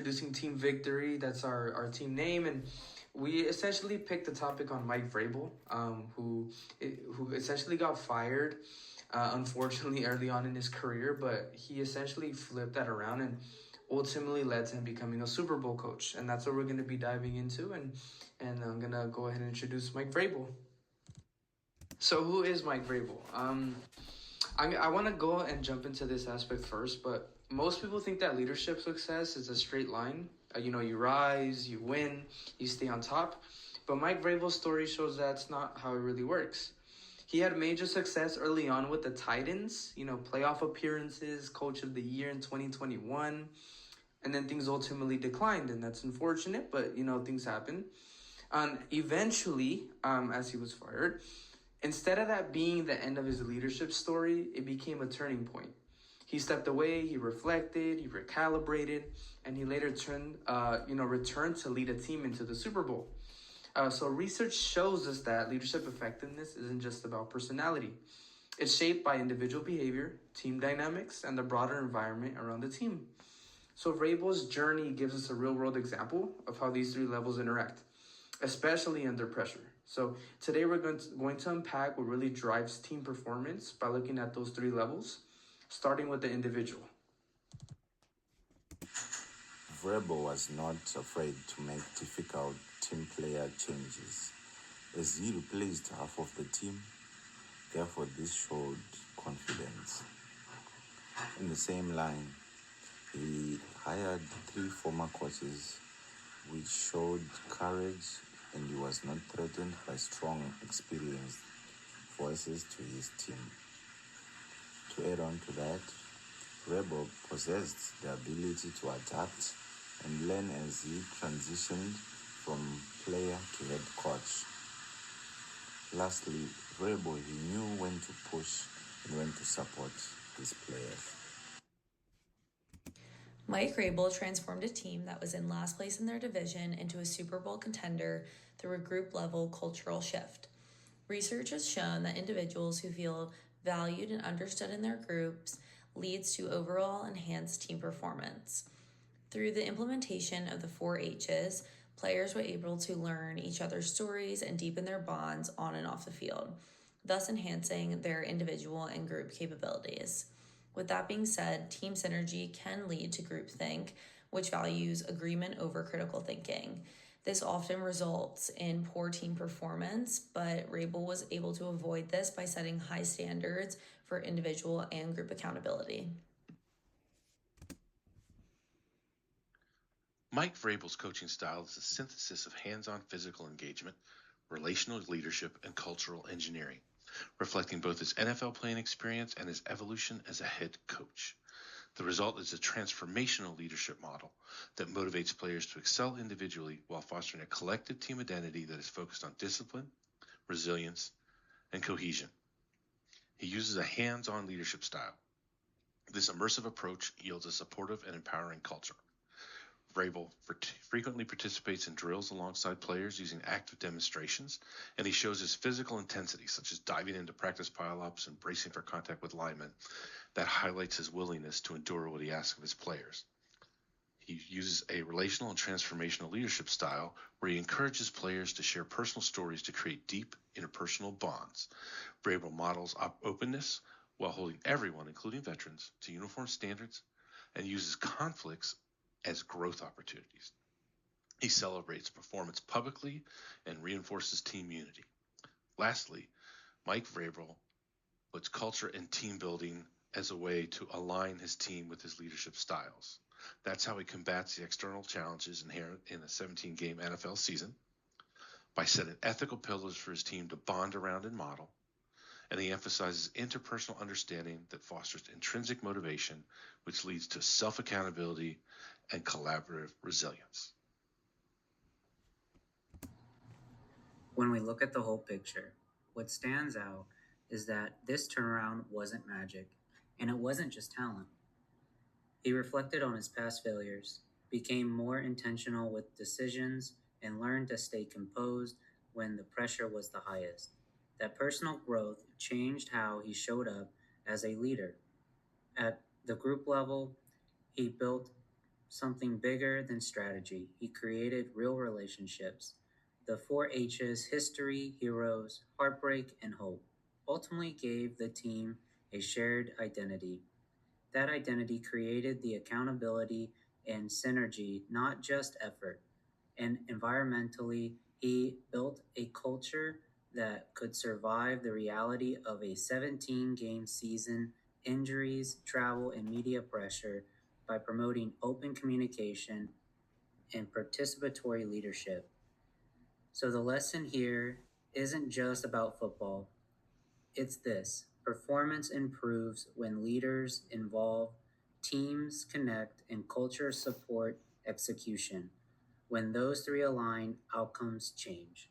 Introducing Team Victory. That's our team name, and we essentially picked the topic on Mike Vrabel, who essentially got fired, unfortunately, early on in his career, but he essentially flipped that around and ultimately led to him becoming a Super Bowl coach, and that's what we're going to be diving into. And I'm gonna go ahead and introduce Mike Vrabel. So, who is Mike Vrabel? I want to go and jump into this aspect first, but most people think that leadership success is a straight line. You rise, you win, you stay on top. But Mike Vrabel's story shows that's not how it really works. He had major success early on with the Titans, playoff appearances, coach of the year in 2021, and then things ultimately declined, and that's unfortunate, but things happen. And eventually, as he was fired, instead of that being the end of his leadership story, it became a turning point. He stepped away, he reflected, he recalibrated, and he later returned to lead a team into the Super Bowl. So research shows us that leadership effectiveness isn't just about personality. It's shaped by individual behavior, team dynamics, and the broader environment around the team. So Vrabel's journey gives us a real-world example of how these three levels interact, especially under pressure. So today we're going to unpack what really drives team performance by looking at those three levels, starting with the individual. Vrabel was not afraid to make difficult team player changes, as he replaced half of the team. Therefore, this showed confidence. In the same line, he hired 3 former coaches, which showed courage, and he was not threatened by strong, experienced voices to his team. To add on to that, Vrabel possessed the ability to adapt and learn as he transitioned from player to head coach. Lastly, Vrabel, he knew when to push and when to support his players. Mike Vrabel transformed a team that was in last place in their division into a Super Bowl contender through a group-level cultural shift. Research has shown that individuals who feel valued and understood in their groups leads to overall enhanced team performance. Through the implementation of the 4 H's, players were able to learn each other's stories and deepen their bonds on and off the field, thus enhancing their individual and group capabilities. With that being said, team synergy can lead to groupthink, which values agreement over critical thinking. This often results in poor team performance, but Vrabel was able to avoid this by setting high standards for individual and group accountability. Mike Vrabel's coaching style is a synthesis of hands-on physical engagement, relational leadership, and cultural engineering, reflecting both his NFL playing experience and his evolution as a head coach. The result is a transformational leadership model that motivates players to excel individually while fostering a collective team identity that is focused on discipline, resilience, and cohesion. He uses a hands-on leadership style. This immersive approach yields a supportive and empowering culture. Vrabel frequently participates in drills alongside players using active demonstrations, and he shows his physical intensity, such as diving into practice pile-ups and bracing for contact with linemen, that highlights his willingness to endure what he asks of his players. He uses a relational and transformational leadership style where he encourages players to share personal stories to create deep interpersonal bonds. Vrabel models openness while holding everyone, including veterans, to uniform standards, and uses conflicts as growth opportunities. He celebrates performance publicly and reinforces team unity. Lastly, Mike Vrabel puts culture and team building as a way to align his team with his leadership styles. That's how he combats the external challenges inherent in a 17-game NFL season, by setting ethical pillars for his team to bond around and model, and he emphasizes interpersonal understanding that fosters intrinsic motivation, which leads to self-accountability and collaborative resilience. When we look at the whole picture, what stands out is that this turnaround wasn't magic, and it wasn't just talent. He reflected on his past failures, became more intentional with decisions, and learned to stay composed when the pressure was the highest. That personal growth changed how he showed up as a leader. At the group level, he built something bigger than strategy. He created real relationships. The four H's: history, heroes, heartbreak, and hope ultimately gave the team a shared identity. That identity created the accountability and synergy, not just effort. And environmentally, he built a culture that could survive the reality of a 17-game season, injuries, travel, and media pressure by promoting open communication and participatory leadership. So the lesson here isn't just about football, it's this: performance improves when leaders involve, teams connect, and culture support execution. When those three align, outcomes change.